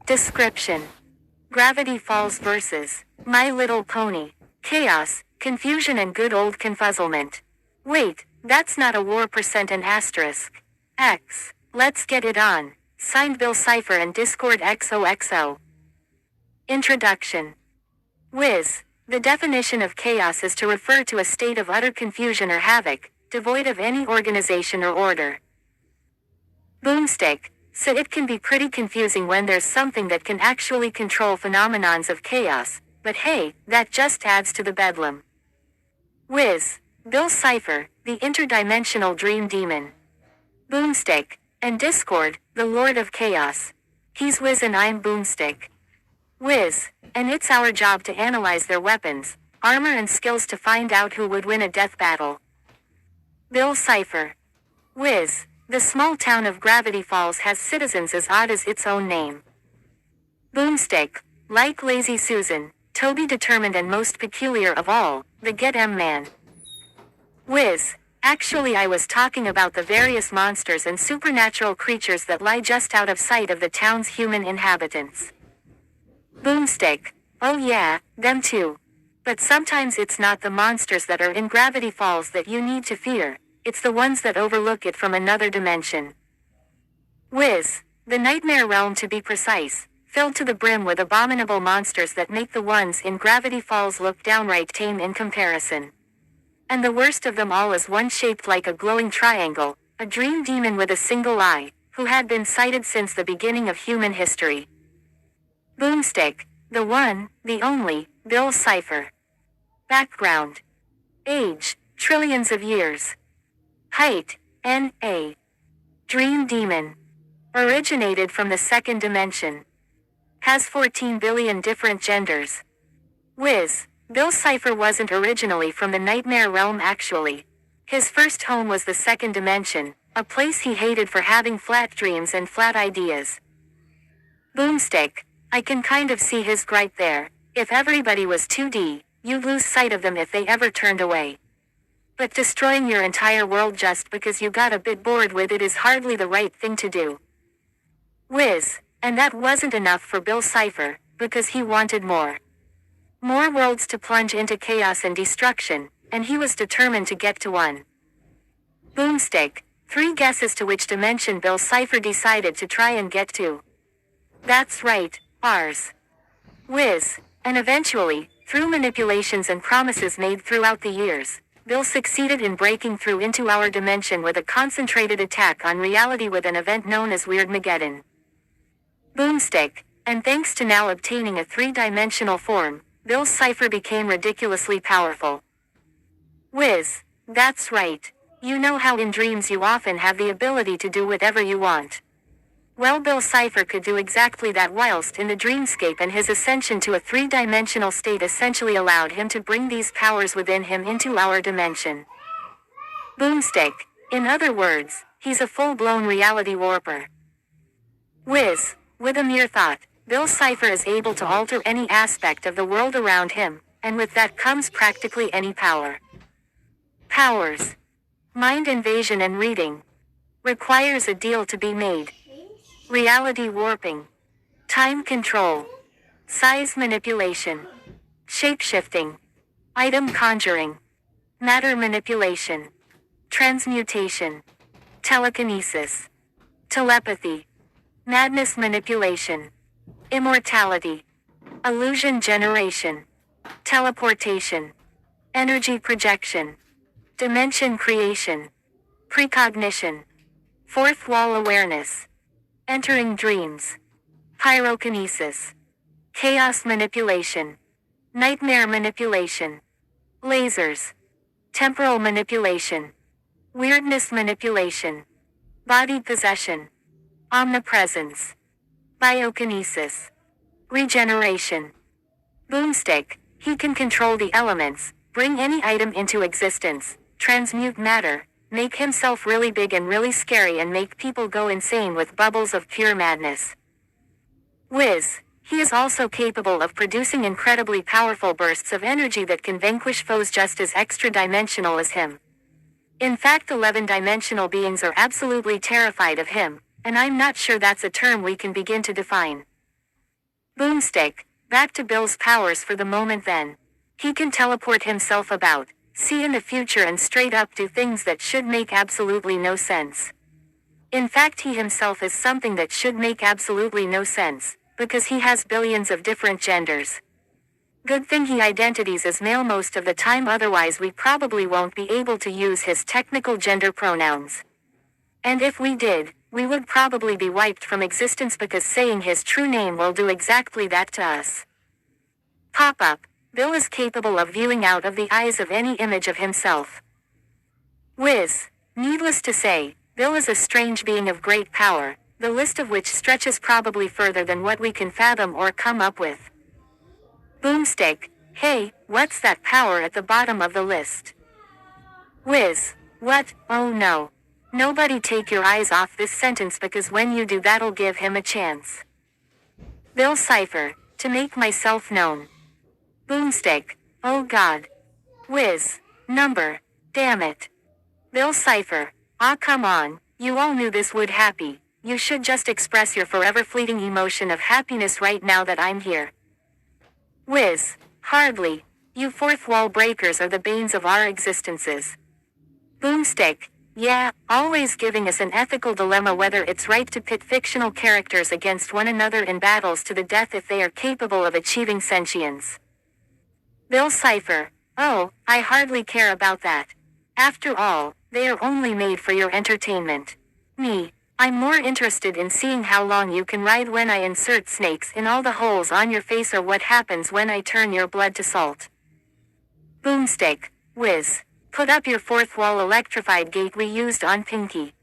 Description: Gravity Falls vs. My Little Pony. Chaos, confusion and good old confuzzlement. Wait, that's not a war percent and asterisk. X. Let's get it on. Signed Bill Cipher and Discord XOXO. Introduction. Wiz. The definition of chaos is to refer to a state of utter confusion or havoc, devoid of any organization or order. Boomstick. So it can be pretty confusing when there's something that can actually control phenomenons of chaos, but hey, that just adds to the bedlam. Wiz. Bill Cipher, the interdimensional dream demon. Boomstick. And Discord, the Lord of Chaos. He's Wiz and I'm Boomstick. Wiz. And it's our job to analyze their weapons, armor and skills to find out who would win a death battle. Bill Cipher. Wiz. The small town of Gravity Falls has citizens as odd as its own name. Boomstick. Like Lazy Susan, Toby determined and most peculiar of all, the Get M Man. Wiz. Actually I was talking about the various monsters and supernatural creatures that lie just out of sight of the town's human inhabitants. Boomstick. Oh yeah, them too. But sometimes it's not the monsters that are in Gravity Falls that you need to fear, it's the ones that overlook it from another dimension. Wiz. The Nightmare Realm to be precise, filled to the brim with abominable monsters that make the ones in Gravity Falls look downright tame in comparison. And the worst of them all is one shaped like a glowing triangle, a dream demon with a single eye, who had been sighted since the beginning of human history. Boomstick. The one, the only, Bill Cipher. Background. Age, trillions of years. Height, N.A. Dream demon. Originated from the second dimension. Has 14 billion different genders. Wiz. Bill Cipher wasn't originally from the Nightmare Realm actually. His first home was the second dimension, a place he hated for having flat dreams and flat ideas. Boomstick. I can kind of see his gripe there. If everybody was 2D, you'd lose sight of them if they ever turned away. But destroying your entire world just because you got a bit bored with it is hardly the right thing to do. Wiz. And that wasn't enough for Bill Cipher, because he wanted more. More worlds to plunge into chaos and destruction, and he was determined to get to one. Boomstick. 3 guesses to which dimension Bill Cipher decided to try and get to. That's right, ours. Wiz. And eventually, through manipulations and promises made throughout the years, Bill succeeded in breaking through into our dimension with a concentrated attack on reality with an event known as Weirdmageddon. Boomstick. And thanks to now obtaining a 3-dimensional form, Bill Cipher became ridiculously powerful. Wiz. That's right. You know how in dreams you often have the ability to do whatever you want. Well, Bill Cipher could do exactly that whilst in the dreamscape, and his ascension to a 3-dimensional state essentially allowed him to bring these powers within him into our dimension. Boomstick. In other words, he's a full-blown reality warper. Wiz. With a mere thought, Bill Cipher is able to alter any aspect of the world around him, and with that comes practically any power. Powers. Mind invasion and reading. Requires a deal to be made. Reality warping. Time control. Size manipulation. Shape-shifting. Item conjuring. Matter manipulation. Transmutation. Telekinesis. Telepathy. Madness manipulation. Immortality. Illusion generation. Teleportation. Energy projection. Dimension creation. Precognition. Fourth wall awareness. Entering dreams. Pyrokinesis. Chaos manipulation. Nightmare manipulation. Lasers. Temporal manipulation. Weirdness manipulation. Body possession. Omnipresence. Biokinesis. Regeneration. Boomstick. He can control the elements, bring any item into existence, transmute matter, make himself really big and really scary, and make people go insane with bubbles of pure madness. Wiz. He is also capable of producing incredibly powerful bursts of energy that can vanquish foes just as extra-dimensional as him. In fact, 11-dimensional beings are absolutely terrified of him, and I'm not sure that's a term we can begin to define. Boomstick, back to Bill's powers for the moment then. He can teleport himself about, see in the future and straight up do things that should make absolutely no sense. In fact, he himself is something that should make absolutely no sense, because he has billions of different genders. Good thing he identities as male most of the time, otherwise we probably won't be able to use his technical gender pronouns. And if we did, we would probably be wiped from existence because saying his true name will do exactly that to us. Pop-up. Bill is capable of viewing out of the eyes of any image of himself. Whiz. Needless to say, Bill is a strange being of great power, the list of which stretches probably further than what we can fathom or come up with. Boomstick. Hey, what's that power at the bottom of the list? Whiz. What? Oh no. Nobody take your eyes off this sentence because when you do that'll give him a chance. Bill Cipher. To make myself known. Boomstick. Oh god. Whiz. Number. Damn it. Bill Cipher. Ah, come on, you all knew this would happen. You should just express your forever fleeting emotion of happiness right now that I'm here. Whiz. Hardly. You fourth wall breakers are the banes of our existences. Boomstick. Yeah, always giving us an ethical dilemma whether it's right to pit fictional characters against one another in battles to the death if they are capable of achieving sentience. Bill Cipher. Oh, I hardly care about that. After all, they are only made for your entertainment. Me. I'm more interested in seeing how long you can ride when I insert snakes in all the holes on your face or what happens when I turn your blood to salt. Boomstick. Whiz. Put up your fourth wall electrified gate we used on Pinky.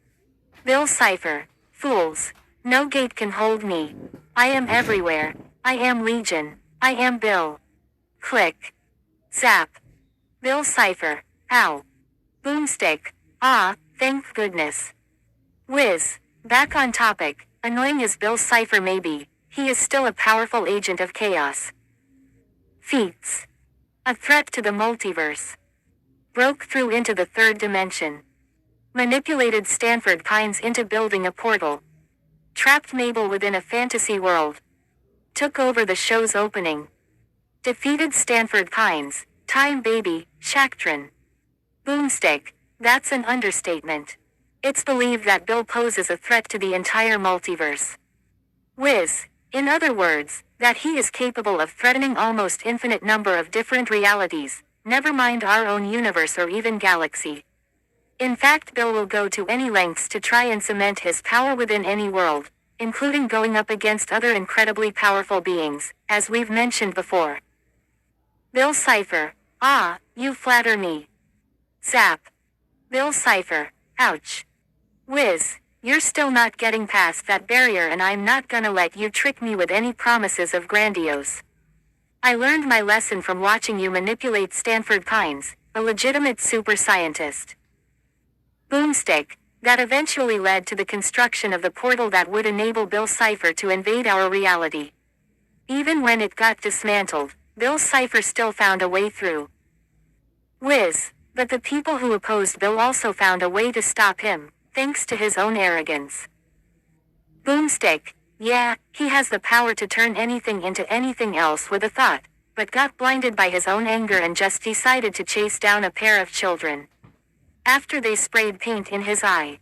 Bill Cipher. Fools. No gate can hold me. I am everywhere. I am Legion. I am Bill. Click. Zap. Bill Cipher. Ow. Boomstick. Ah, thank goodness. Whiz. Back on topic. Annoying as Bill Cipher may be, he is still a powerful agent of chaos. Feats. A threat to the multiverse. Broke through into the third dimension. Manipulated Stanford Pines into building a portal. Trapped Mabel within a fantasy world. Took over the show's opening. Defeated Stanford Pines, Time Baby, Shactron. Boomstick. That's an understatement. It's believed that Bill poses a threat to the entire multiverse. Whiz. In other words, that he is capable of threatening almost infinite number of different realities, never mind our own universe or even galaxy. In fact, Bill will go to any lengths to try and cement his power within any world, including going up against other incredibly powerful beings, as we've mentioned before. Bill Cipher. Ah, you flatter me. Zap. Bill Cipher. Ouch. Whiz. You're still not getting past that barrier and I'm not gonna let you trick me with any promises of grandiose. I learned my lesson from watching you manipulate Stanford Pines, a legitimate super scientist. Boomstick. That eventually led to the construction of the portal that would enable Bill Cipher to invade our reality. Even when it got dismantled, Bill Cipher still found a way through. Whiz. But the people who opposed Bill also found a way to stop him, thanks to his own arrogance. Boomstick. Yeah, he has the power to turn anything into anything else with a thought, but got blinded by his own anger and just decided to chase down a pair of children. After they sprayed paint in his eye.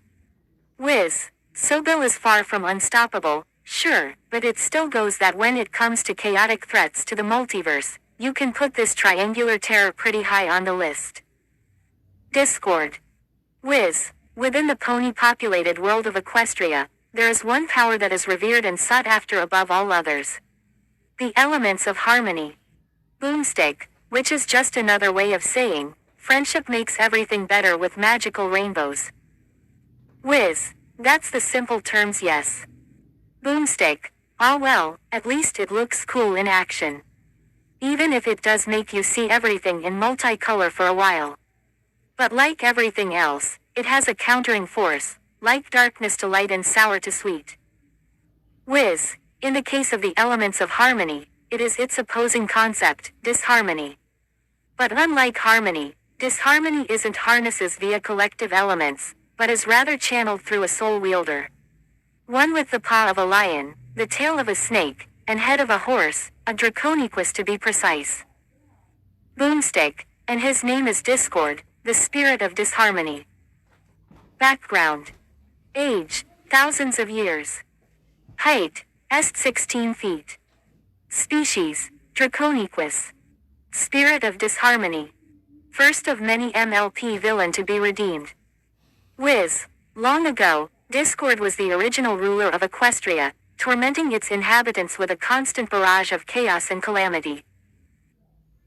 Whiz. So Bill is far from unstoppable, sure, but it still goes that when it comes to chaotic threats to the multiverse, you can put this triangular terror pretty high on the list. Discord. Whiz. Within the pony-populated world of Equestria, there is one power that is revered and sought after above all others. The elements of harmony. Boomstick, which is just another way of saying, friendship makes everything better with magical rainbows. Whiz. That's the simple terms, yes. Boomstick. Ah well, at least it looks cool in action. Even if it does make you see everything in multicolor for a while. But like everything else, it has a countering force, like darkness to light and sour to sweet. Whiz. In the case of the elements of harmony, it is its opposing concept, disharmony. But unlike harmony, disharmony isn't harnesses via collective elements, but is rather channeled through a soul wielder. One with the paw of a lion, the tail of a snake, and head of a horse, a Draconiquus to be precise. Boomstick, and his name is Discord, the spirit of disharmony. Background. Age, thousands of years. Height, 16 feet. Species, Draconiquus. Spirit of disharmony. First of many MLP villain to be redeemed. Wiz. Long ago, Discord was the original ruler of Equestria, tormenting its inhabitants with a constant barrage of chaos and calamity.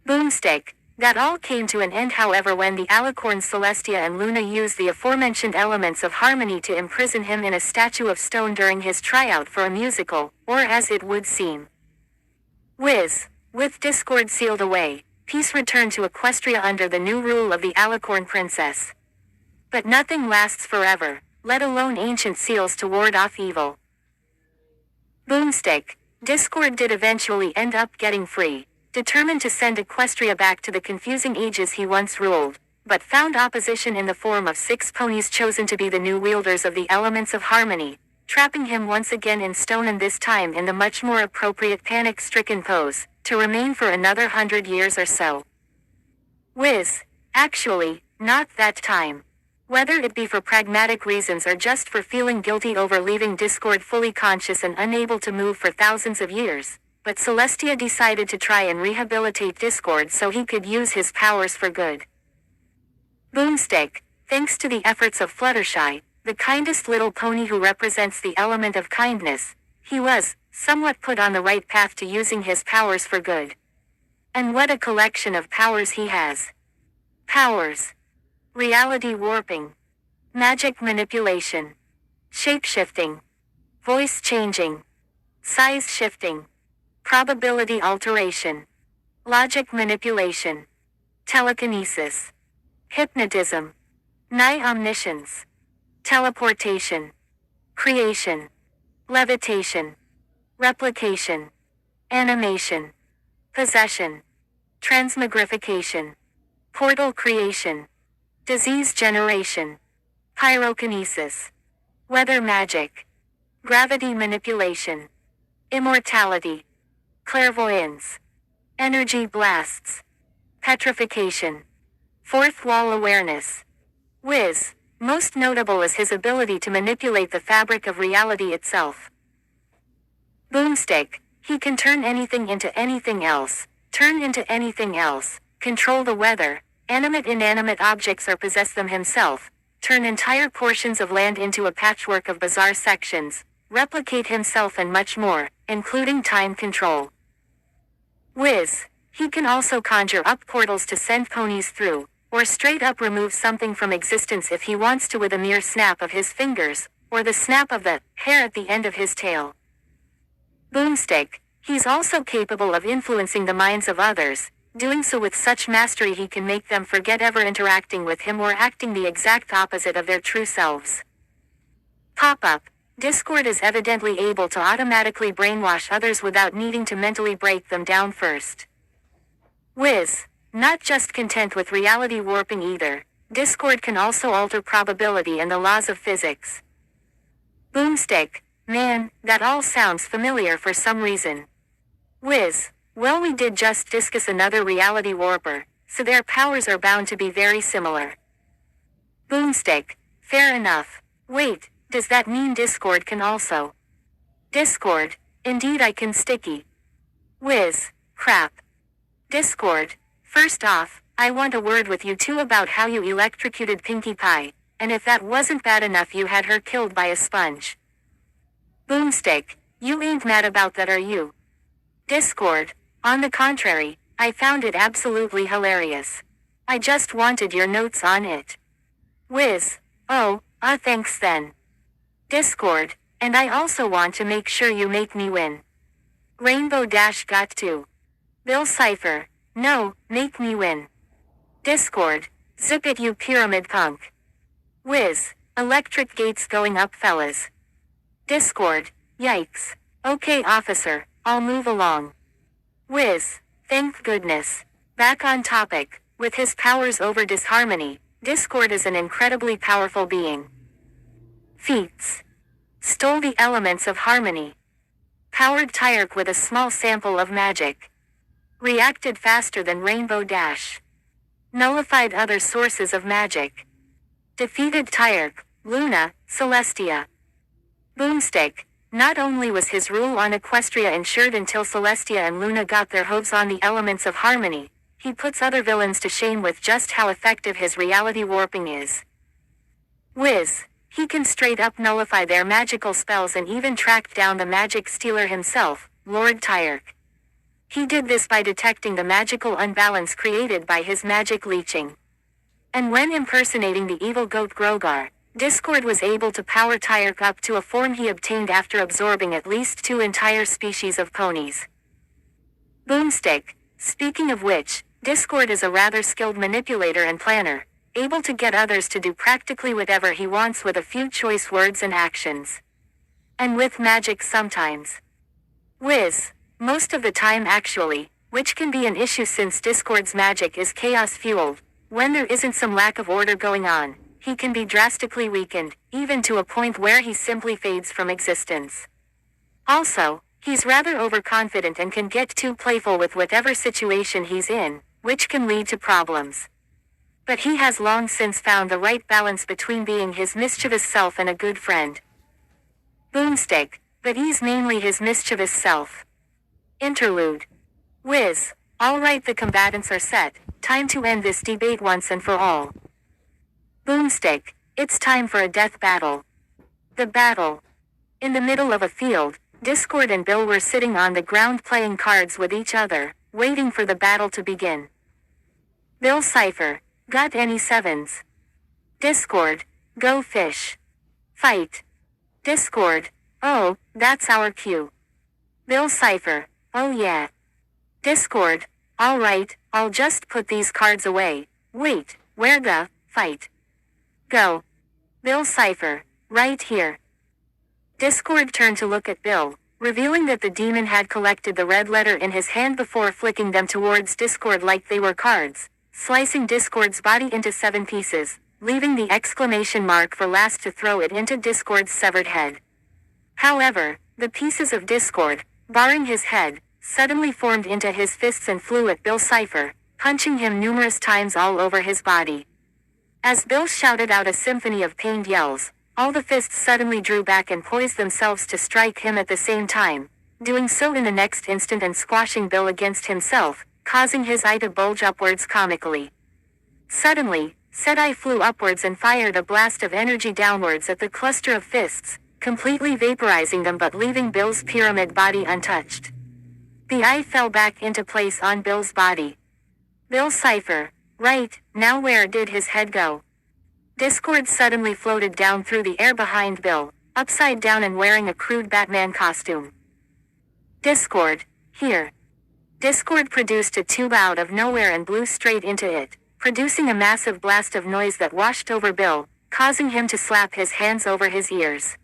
Boomstick. That all came to an end however when the alicorns Celestia and Luna used the aforementioned elements of harmony to imprison him in a statue of stone during his tryout for a musical, or as it would seem. Wiz. With Discord sealed away, peace returned to Equestria under the new rule of the Alicorn Princess. But nothing lasts forever, let alone ancient seals to ward off evil. Boomstick. Discord did eventually end up getting free, determined to send Equestria back to the confusing ages he once ruled, but found opposition in the form of 6 ponies chosen to be the new wielders of the elements of harmony, trapping him once again in stone and this time in the much more appropriate panic-stricken pose, to remain for another 100 years or so. Wiz. Actually, not that time. Whether it be for pragmatic reasons or just for feeling guilty over leaving Discord fully conscious and unable to move for thousands of years, but Celestia decided to try and rehabilitate Discord so he could use his powers for good. Boomstick. Thanks to the efforts of Fluttershy, the kindest little pony who represents the element of kindness, he was, somewhat put on the right path to using his powers for good. And what a collection of powers he has. Powers. Reality warping. Magic manipulation. Shape-shifting. Voice changing. Size shifting. Probability alteration. Logic manipulation. Telekinesis. Hypnotism. Nigh omniscience. Teleportation. Creation. Levitation. Replication. Animation. Possession. Transmogrification. Portal creation. Disease generation. Pyrokinesis. Weather magic. Gravity manipulation. Immortality. Clairvoyance. Energy blasts. Petrification. Fourth wall awareness. Wiz. Most notable is his ability to manipulate the fabric of reality itself. Boomstick. He can turn anything into anything else, turn into anything else, control the weather, animate inanimate objects or possess them himself, turn entire portions of land into a patchwork of bizarre sections, replicate himself and much more, including time control. Wiz. He can also conjure up portals to send ponies through, or straight up remove something from existence if he wants to with a mere snap of his fingers, or the snap of the hair at the end of his tail. Boomstick. He's also capable of influencing the minds of others, doing so with such mastery he can make them forget ever interacting with him or acting the exact opposite of their true selves. Pop-up. Discord is evidently able to automatically brainwash others without needing to mentally break them down first. Wiz. Not just content with reality warping either, Discord can also alter probability and the laws of physics. Boomstick. Man, that all sounds familiar for some reason. Wiz. Well, we did just discuss another reality warper, so their powers are bound to be very similar. Boomstick. Fair enough. Wait, does that mean Discord can also? Discord. Indeed I can sticky. Wiz. Crap. Discord. First off, I want a word with you two about how you electrocuted Pinkie Pie, and if that wasn't bad enough you had her killed by a sponge. Boomstick. You ain't mad about that, are you? Discord. On the contrary, I found it absolutely hilarious. I just wanted your notes on it. Wiz. Oh, thanks then. Discord. And I also want to make sure you make me win. Rainbow Dash got to. Bill Cipher. No, make me win. Discord. Zip it you pyramid punk. Wiz. Electric gates going up fellas. Discord. Yikes. Okay officer, I'll move along. Wiz. Thank goodness. Back on topic, with his powers over disharmony, Discord is an incredibly powerful being. Feats. Stole the elements of harmony. Powered Tyrk with a small sample of magic. Reacted faster than Rainbow Dash. Nullified other sources of magic. Defeated Tyrk, Luna, Celestia. Boomstick. Not only was his rule on Equestria ensured until Celestia and Luna got their hooves on the elements of harmony, he puts other villains to shame with just how effective his reality warping is. Whiz. He can straight up nullify their magical spells and even tracked down the magic stealer himself, Lord Tyrk. He did this by detecting the magical unbalance created by his magic leeching. And when impersonating the evil goat Grogar, Discord was able to power Tyrk up to a form he obtained after absorbing at least 2 entire species of ponies. Boomstick. Speaking of which, Discord is a rather skilled manipulator and planner, able to get others to do practically whatever he wants with a few choice words and actions. And with magic sometimes. Whiz. Most of the time actually, which can be an issue since Discord's magic is chaos-fueled. When there isn't some lack of order going on, he can be drastically weakened, even to a point where he simply fades from existence. Also, he's rather overconfident and can get too playful with whatever situation he's in, which can lead to problems. But he has long since found the right balance between being his mischievous self and a good friend. Boomstick. But he's mainly his mischievous self. Interlude. Whiz. Alright, the combatants are set. Time to end this debate once and for all. Boomstick. It's time for a death battle. The battle. In the middle of a field, Discord and Bill were sitting on the ground playing cards with each other, waiting for the battle to begin. Bill Cipher. Got any 7s? Discord. Go fish. Fight. Discord. Oh, that's our cue. Bill Cipher. Oh yeah. Discord. Alright, I'll just put these cards away. Wait, where the fight? Go. Bill Cipher. Right here. Discord turned to look at Bill, revealing that the demon had collected the red letter in his hand before flicking them towards Discord like they were cards, slicing Discord's body into 7 pieces, leaving the exclamation mark for last to throw it into Discord's severed head. However, the pieces of Discord, barring his head, suddenly formed into his fists and flew at Bill Cipher, punching him numerous times all over his body. As Bill shouted out a symphony of pained yells, all the fists suddenly drew back and poised themselves to strike him at the same time, doing so in the next instant and squashing Bill against himself, causing his eye to bulge upwards comically. Suddenly, said eye flew upwards and fired a blast of energy downwards at the cluster of fists, completely vaporizing them but leaving Bill's pyramid body untouched. The eye fell back into place on Bill's body. Bill Cipher. Right, now where did his head go? Discord suddenly floated down through the air behind Bill, upside down and wearing a crude Batman costume. Discord. Here. Discord produced a tube out of nowhere and blew straight into it, producing a massive blast of noise that washed over Bill, causing him to slap his hands over his ears.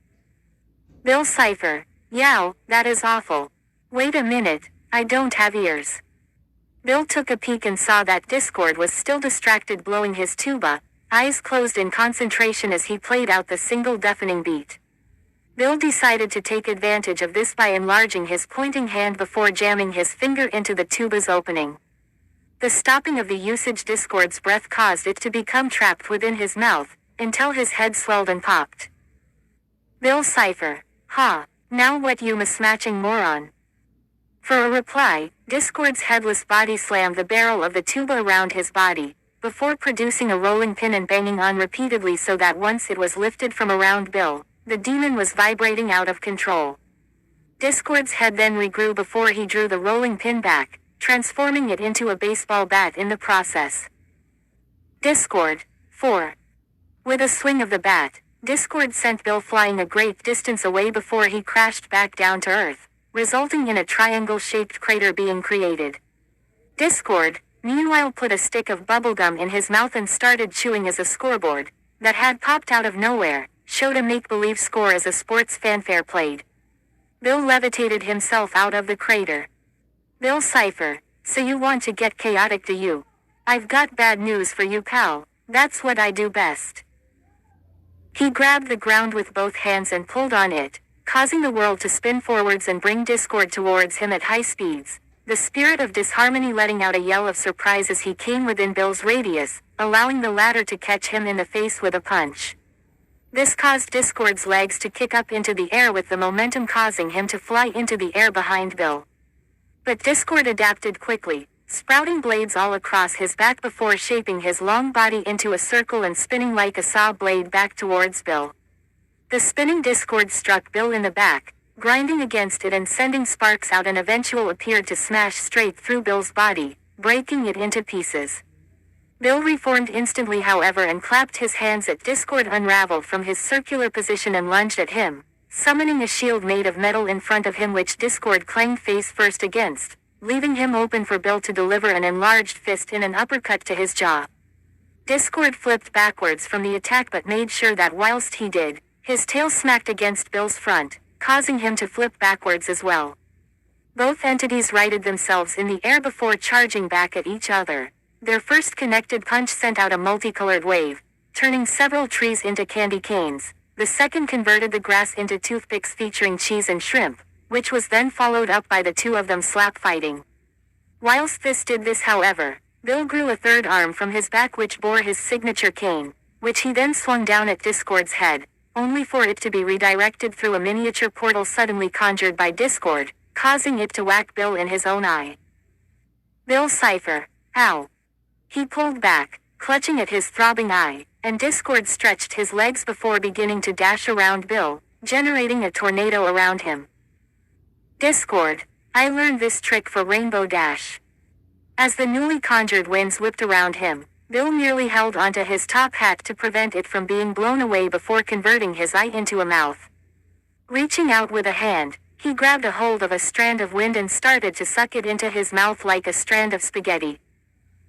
Bill Cipher. Yow, that is awful. Wait a minute, I don't have ears. Bill took a peek and saw that Discord was still distracted blowing his tuba, eyes closed in concentration as he played out the single deafening beat. Bill decided to take advantage of this by enlarging his pointing hand before jamming his finger into the tuba's opening. The stopping of the usage Discord's breath caused it to become trapped within his mouth, until his head swelled and popped. Bill Cipher. Ha, now what you mismatching moron? For a reply, Discord's headless body slammed the barrel of the tuba around his body, before producing a rolling pin and banging on repeatedly so that once it was lifted from around Bill, the demon was vibrating out of control. Discord's head then regrew before he drew the rolling pin back, transforming it into a baseball bat in the process. Discord. 4. With a swing of the bat, Discord sent Bill flying a great distance away before he crashed back down to Earth, resulting in a triangle-shaped crater being created. Discord, meanwhile, put a stick of bubblegum in his mouth and started chewing as a scoreboard, that had popped out of nowhere, showed a make-believe score as a sports fanfare played. Bill levitated himself out of the crater. Bill Cipher. So you want to get chaotic, do you? I've got bad news for you, pal. That's what I do best. He grabbed the ground with both hands and pulled on it, causing the world to spin forwards and bring discord towards him at high speeds, the spirit of disharmony letting out a yell of surprise as he came within Bill's radius, allowing the latter to catch him in the face with a punch. This caused Discord's legs to kick up into the air with the momentum causing him to fly into the air behind Bill. But Discord adapted quickly, sprouting blades all across his back before shaping his long body into a circle and spinning like a saw blade back towards Bill. The spinning Discord struck Bill in the back, grinding against it and sending sparks out, and eventually appeared to smash straight through Bill's body, breaking it into pieces. Bill reformed instantly however and clapped his hands at Discord, unraveled from his circular position and lunged at him, summoning a shield made of metal in front of him which Discord clanged face first against, leaving him open for Bill to deliver an enlarged fist in an uppercut to his jaw. Discord flipped backwards from the attack but made sure that whilst he did, his tail smacked against Bill's front, causing him to flip backwards as well. Both entities righted themselves in the air before charging back at each other. Their first connected punch sent out a multicolored wave, turning several trees into candy canes. The second converted the grass into toothpicks featuring cheese and shrimp, which was then followed up by the two of them slap fighting. Whilst this did this however, Bill grew a third arm from his back which bore his signature cane, which he then swung down at Discord's head, only for it to be redirected through a miniature portal suddenly conjured by Discord, causing it to whack Bill in his own eye. Bill Cipher. Ow. He pulled back, clutching at his throbbing eye, and Discord stretched his legs before beginning to dash around Bill, generating a tornado around him. Discord. I learned this trick for Rainbow Dash. As the newly conjured winds whipped around him, Bill merely held onto his top hat to prevent it from being blown away before converting his eye into a mouth. Reaching out with a hand, he grabbed a hold of a strand of wind and started to suck it into his mouth like a strand of spaghetti.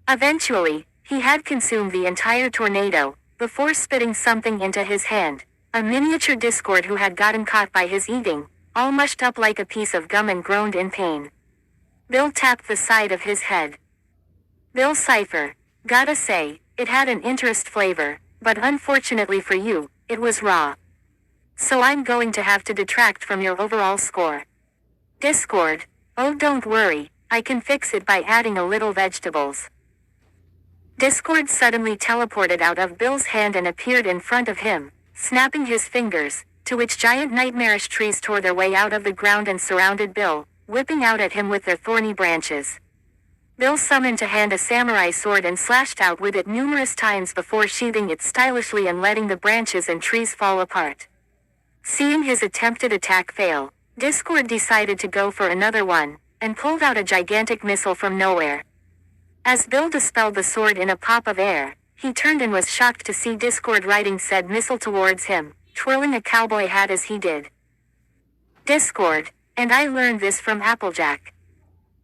Eventually, he had consumed the entire tornado, before spitting something into his hand, a miniature Discord who had gotten caught by his eating, all mushed up like a piece of gum and groaned in pain. Bill tapped the side of his head. Bill Cipher. Gotta say, it had an interest flavor, but unfortunately for you, it was raw. So I'm going to have to detract from your overall score. Discord. Oh, don't worry, I can fix it by adding a little vegetables. Discord suddenly teleported out of Bill's hand and appeared in front of him, snapping his fingers, to which giant nightmarish trees tore their way out of the ground and surrounded Bill, whipping out at him with their thorny branches. Bill summoned to hand a samurai sword and slashed out with it numerous times before sheathing it stylishly and letting the branches and trees fall apart. Seeing his attempted attack fail, Discord decided to go for another one, and pulled out a gigantic missile from nowhere. As Bill dispelled the sword in a pop of air, he turned and was shocked to see Discord riding said missile towards him, twirling a cowboy hat as he did. Discord. And I learned this from Applejack.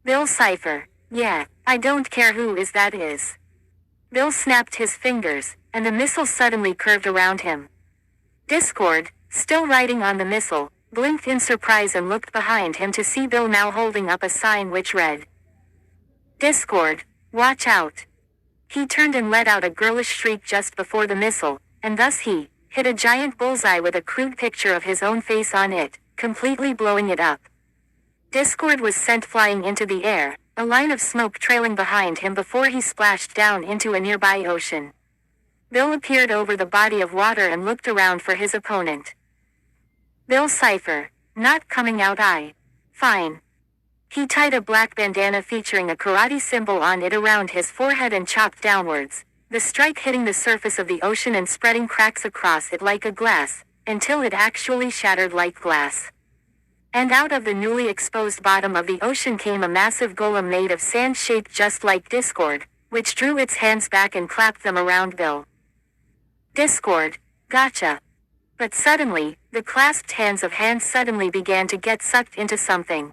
Bill Cipher. Yeah, I don't care who is that is. Bill snapped his fingers, and the missile suddenly curved around him. Discord, still riding on the missile, blinked in surprise and looked behind him to see Bill now holding up a sign which read, Discord, watch out. He turned and let out a girlish shriek just before the missile, and thus he hit a giant bullseye with a crude picture of his own face on it, completely blowing it up. Discord was sent flying into the air, a line of smoke trailing behind him before he splashed down into a nearby ocean. Bill appeared over the body of water and looked around for his opponent. Bill Cipher. Not coming out. Fine. He tied a black bandana featuring a karate symbol on it around his forehead and chopped downwards, the strike hitting the surface of the ocean and spreading cracks across it like a glass, until it actually shattered like glass. And out of the newly exposed bottom of the ocean came a massive golem made of sand shaped just like Discord, which drew its hands back and clapped them around Bill. Discord. Gotcha. But suddenly, the clasped hands suddenly began to get sucked into something.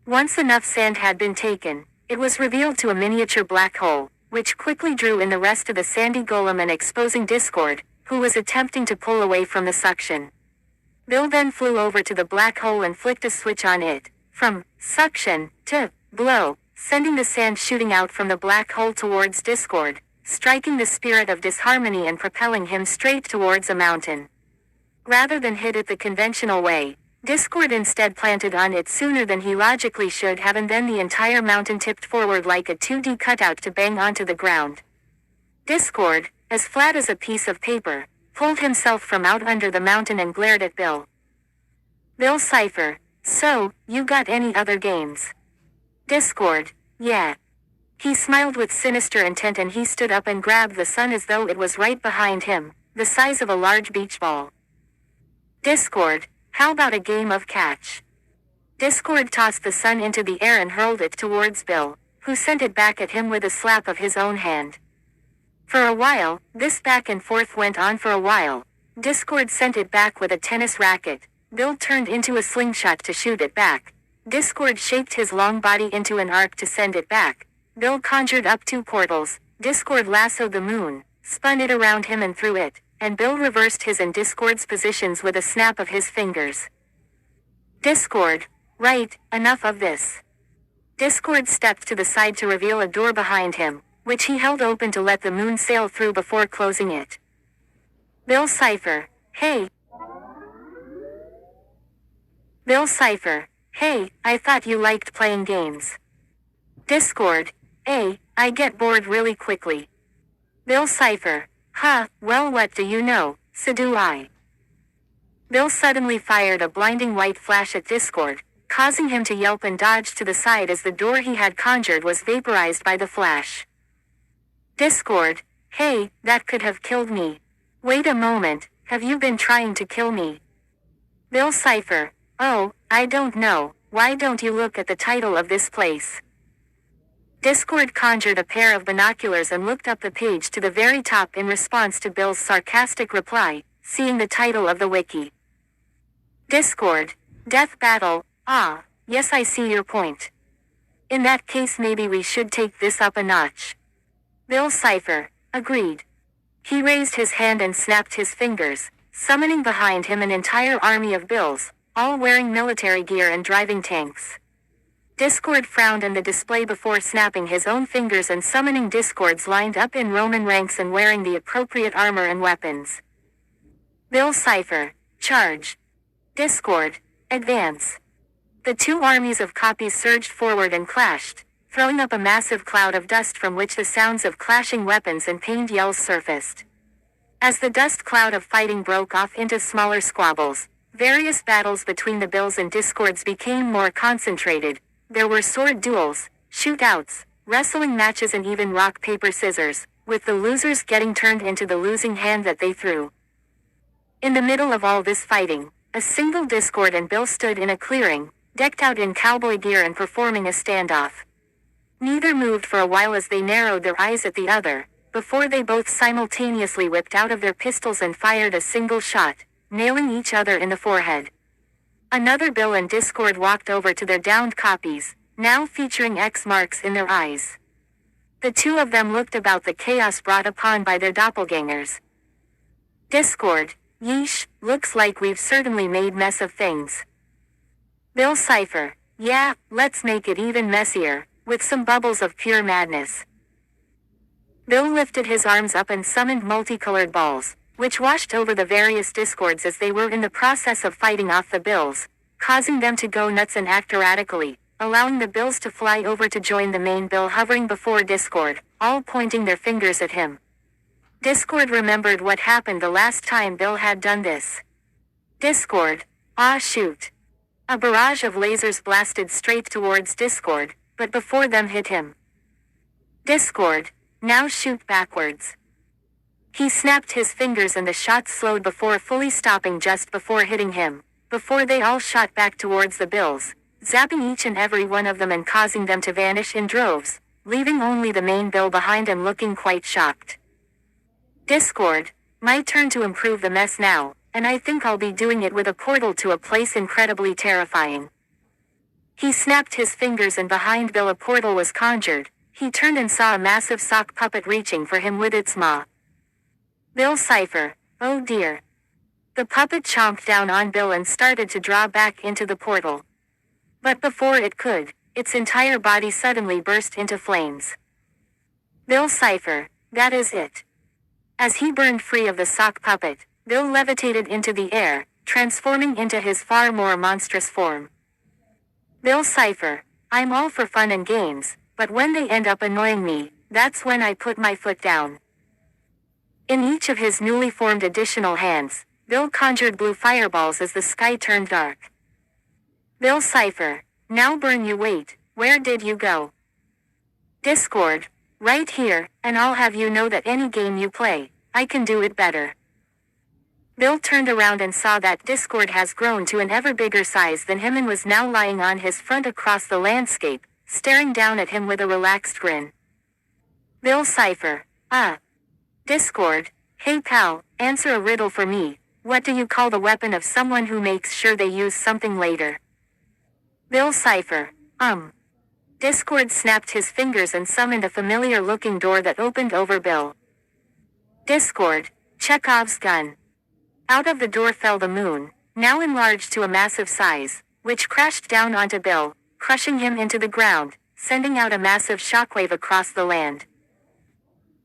Once enough sand had been taken, it was revealed to a miniature black hole, which quickly drew in the rest of the sandy golem and exposing Discord, who was attempting to pull away from the suction. Bill then flew over to the black hole and flicked a switch on it, from suction to blow, sending the sand shooting out from the black hole towards Discord, striking the spirit of disharmony and propelling him straight towards a mountain. Rather than hit it the conventional way, Discord instead planted on it sooner than he logically should have, and then the entire mountain tipped forward like a 2D cutout to bang onto the ground. Discord, as flat as a piece of paper, pulled himself from out under the mountain and glared at Bill. Bill Cipher, so, you got any other games? Discord, yeah. He smiled with sinister intent and he stood up and grabbed the sun as though it was right behind him, the size of a large beach ball. Discord, how about a game of catch? Discord tossed the sun into the air and hurled it towards Bill, who sent it back at him with a slap of his own hand. For a while, this back and forth went on for a while. Discord sent it back with a tennis racket. Bill turned into a slingshot to shoot it back. Discord shaped his long body into an arc to send it back. Bill conjured up 2 portals. Discord lassoed the moon, spun it around him and threw it, and Bill reversed his and Discord's positions with a snap of his fingers. Discord, right, enough of this. Discord stepped to the side to reveal a door behind him, which he held open to let the moon sail through before closing it. Bill Cipher, hey. Bill Cipher, hey, I thought you liked playing games. Discord, I get bored really quickly. Bill Cipher, well what do you know, so do I. Bill suddenly fired a blinding white flash at Discord, causing him to yelp and dodge to the side as the door he had conjured was vaporized by the flash. Discord, hey, that could have killed me. Wait a moment, have you been trying to kill me? Bill Cipher, oh, I don't know, why don't you look at the title of this place? Discord conjured a pair of binoculars and looked up the page to the very top in response to Bill's sarcastic reply, seeing the title of the wiki. Discord, Death Battle, yes I see your point. In that case maybe we should take this up a notch. Bill Cipher, agreed. He raised his hand and snapped his fingers, summoning behind him an entire army of Bills, all wearing military gear and driving tanks. Discord frowned and the display before snapping his own fingers and summoning Discords lined up in Roman ranks and wearing the appropriate armor and weapons. Bill Cipher, charge. Discord, advance. The 2 armies of copies surged forward and clashed, throwing up a massive cloud of dust from which the sounds of clashing weapons and pained yells surfaced. As the dust cloud of fighting broke off into smaller squabbles, various battles between the Bills and Discords became more concentrated. There were sword duels, shootouts, wrestling matches and even rock paper scissors, with the losers getting turned into the losing hand that they threw. In the middle of all this fighting, a single Discord and Bill stood in a clearing, decked out in cowboy gear and performing a standoff. Neither moved for a while as they narrowed their eyes at the other, before they both simultaneously whipped out of their pistols and fired a single shot, nailing each other in the forehead. Another Bill and Discord walked over to their downed copies, now featuring X marks in their eyes. The 2 of them looked about the chaos brought upon by their doppelgangers. Discord, yeesh, looks like we've certainly made mess of things. Bill Cipher, yeah, let's make it even messier, with some bubbles of pure madness. Bill lifted his arms up and summoned multicolored balls, which washed over the various Discords as they were in the process of fighting off the Bills, causing them to go nuts and act erratically, allowing the Bills to fly over to join the main Bill hovering before Discord, all pointing their fingers at him. Discord remembered what happened the last time Bill had done this. Discord, shoot. A barrage of lasers blasted straight towards Discord, but before them hit him. Discord, now shoot backwards. He snapped his fingers and the shots slowed before fully stopping just before hitting him, before they all shot back towards the Bills, zapping each and every one of them and causing them to vanish in droves, leaving only the main Bill behind and looking quite shocked. Discord, my turn to improve the mess now, and I think I'll be doing it with a portal to a place incredibly terrifying. He snapped his fingers and behind Bill a portal was conjured. He turned and saw a massive sock puppet reaching for him with its maw. Bill Cipher, oh dear. The puppet chomped down on Bill and started to draw back into the portal. But before it could, its entire body suddenly burst into flames. Bill Cipher, that is it. As he burned free of the sock puppet, Bill levitated into the air, transforming into his far more monstrous form. Bill Cipher. I'm all for fun and games, but when they end up annoying me, that's when I put my foot down. In each of his newly formed additional hands, Bill conjured blue fireballs as the sky turned dark. Bill Cipher. Now burn you wait, where did you go? Discord. Right here, and I'll have you know that any game you play, I can do it better. Bill turned around and saw that Discord has grown to an ever bigger size than him and was now lying on his front across the landscape, staring down at him with a relaxed grin. Bill Cipher. Discord. Hey pal, answer a riddle for me. What do you call the weapon of someone who makes sure they use something later? Bill Cipher. Discord snapped his fingers and summoned a familiar-looking door that opened over Bill. Discord. Chekhov's gun. Out of the door fell the moon, now enlarged to a massive size, which crashed down onto Bill, crushing him into the ground, sending out a massive shockwave across the land.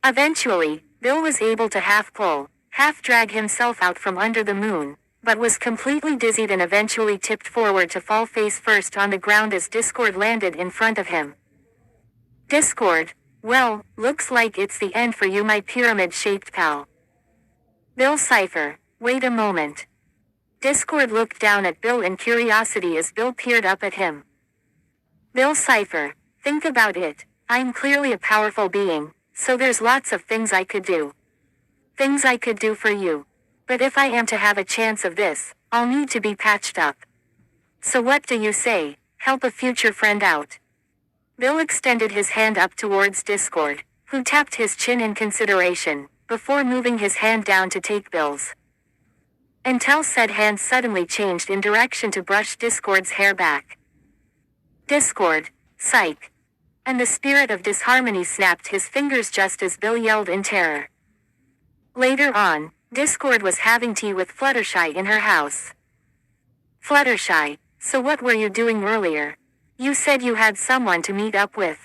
Eventually, Bill was able to half pull, half drag himself out from under the moon, but was completely dizzied and eventually tipped forward to fall face first on the ground as Discord landed in front of him. Discord. Well, looks like it's the end for you, my pyramid-shaped pal. Bill Cipher. Wait a moment. Discord looked down at Bill in curiosity as Bill peered up at him. Bill Cipher. Think about it. I'm clearly a powerful being, so there's lots of things I could do. Things I could do for you. But if I am to have a chance of this, I'll need to be patched up. So what do you say? Help a future friend out. Bill extended his hand up towards Discord, who tapped his chin in consideration, before moving his hand down to take Bill's. Until said hand suddenly changed in direction to brush Discord's hair back. Discord. Psych. And the spirit of disharmony snapped his fingers just as Bill yelled in terror. Later on, Discord was having tea with Fluttershy in her house. Fluttershy. So what were you doing earlier? You said you had someone to meet up with.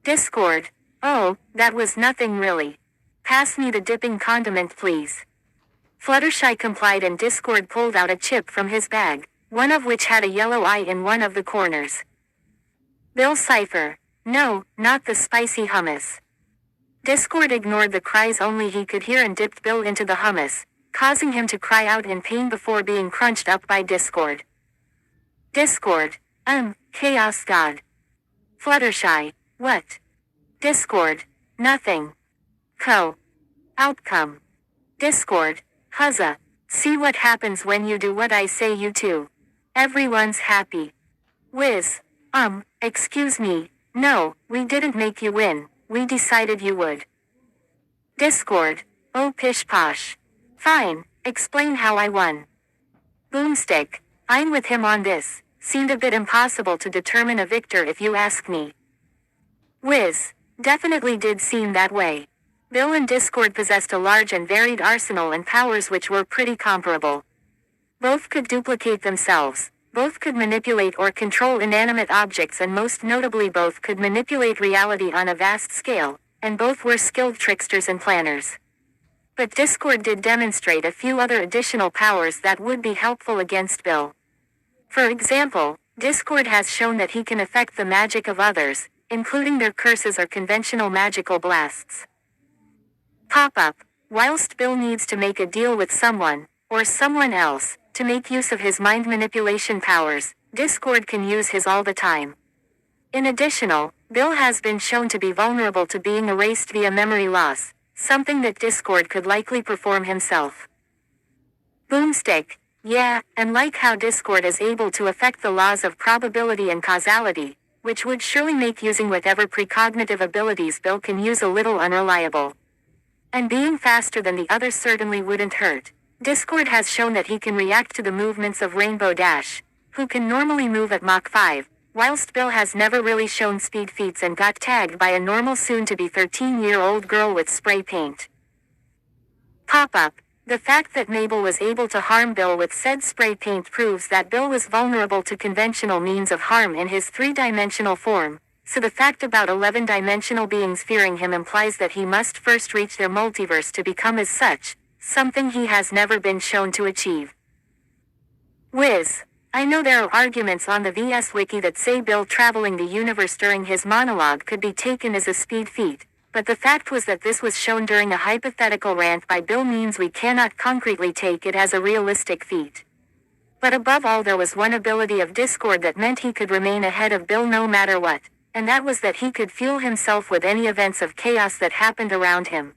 Discord. Oh, that was nothing really. Pass me the dipping condiment please. Fluttershy complied and Discord pulled out a chip from his bag, one of which had a yellow eye in one of the corners. Bill Cipher. No, not the spicy hummus. Discord ignored the cries only he could hear and dipped Bill into the hummus, causing him to cry out in pain before being crunched up by Discord. Discord. Chaos God. Fluttershy. What? Discord. Nothing. Outcome. Discord. Huzza. See what happens when you do what I say you to. Everyone's happy. Whiz. Excuse me. No, we didn't make you win. We decided you would. Discord. Oh pish posh. Fine, explain how I won. Boomstick. I'm with him on this. Seemed a bit impossible to determine a victor if you ask me. Whiz. Definitely did seem that way. Bill and Discord possessed a large and varied arsenal and powers which were pretty comparable. Both could duplicate themselves, both could manipulate or control inanimate objects, and most notably both could manipulate reality on a vast scale, and both were skilled tricksters and planners. But Discord did demonstrate a few other additional powers that would be helpful against Bill. For example, Discord has shown that he can affect the magic of others, including their curses or conventional magical blasts. Pop-up. Whilst Bill needs to make a deal with someone, or someone else, to make use of his mind manipulation powers, Discord can use his all the time. In addition, Bill has been shown to be vulnerable to being erased via memory loss, something that Discord could likely perform himself. Boomstick. Yeah, and like how Discord is able to affect the laws of probability and causality, which would surely make using whatever precognitive abilities Bill can use a little unreliable. And being faster than the others certainly wouldn't hurt. Discord has shown that he can react to the movements of Rainbow Dash, who can normally move at Mach 5, whilst Bill has never really shown speed feats and got tagged by a normal soon-to-be 13-year-old girl with spray paint. Pop-up. The fact that Mabel was able to harm Bill with said spray paint proves that Bill was vulnerable to conventional means of harm in his three-dimensional form, so the fact about 11-dimensional beings fearing him implies that he must first reach their multiverse to become as such, something he has never been shown to achieve. Whiz. I know there are arguments on the VS Wiki that say Bill traveling the universe during his monologue could be taken as a speed feat, but the fact was that this was shown during a hypothetical rant by Bill means we cannot concretely take it as a realistic feat. But above all there was one ability of Discord that meant he could remain ahead of Bill no matter what, and that was that he could fuel himself with any events of chaos that happened around him.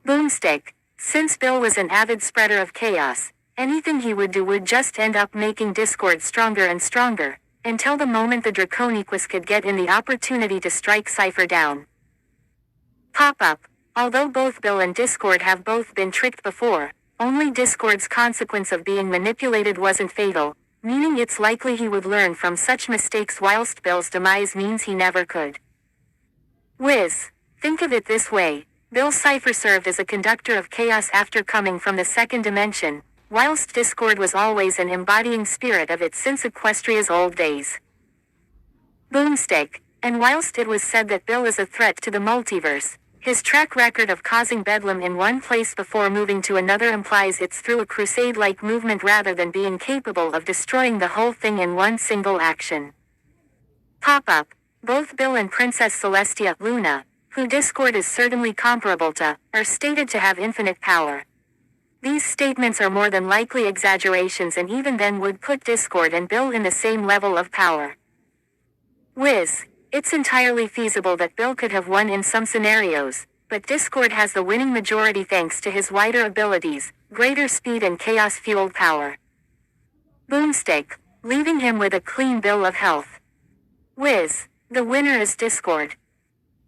Boomstick. Since Bill was an avid spreader of chaos, anything he would do would just end up making Discord stronger and stronger, until the moment the Draconiquus could get in the opportunity to strike Cipher down. Pop-up. Although both Bill and Discord have both been tricked before, only Discord's consequence of being manipulated wasn't fatal, meaning it's likely he would learn from such mistakes whilst Bill's demise means he never could. Whiz. Think of it this way, Bill's Cipher served as a conductor of chaos after coming from the second dimension, whilst Discord was always an embodying spirit of it since Equestria's old days. Boomstick. And whilst it was said that Bill is a threat to the multiverse, his track record of causing bedlam in one place before moving to another implies it's through a crusade-like movement rather than being capable of destroying the whole thing in one single action. Pop-up. Both Bill and Princess Celestia Luna, who Discord is certainly comparable to, are stated to have infinite power. These statements are more than likely exaggerations and even then would put Discord and Bill in the same level of power. Whiz. It's entirely feasible that Bill could have won in some scenarios, but Discord has the winning majority thanks to his wider abilities, greater speed and chaos-fueled power. Boomstick. Leaving him with a clean bill of health. Whiz. The winner is Discord.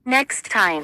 Next time.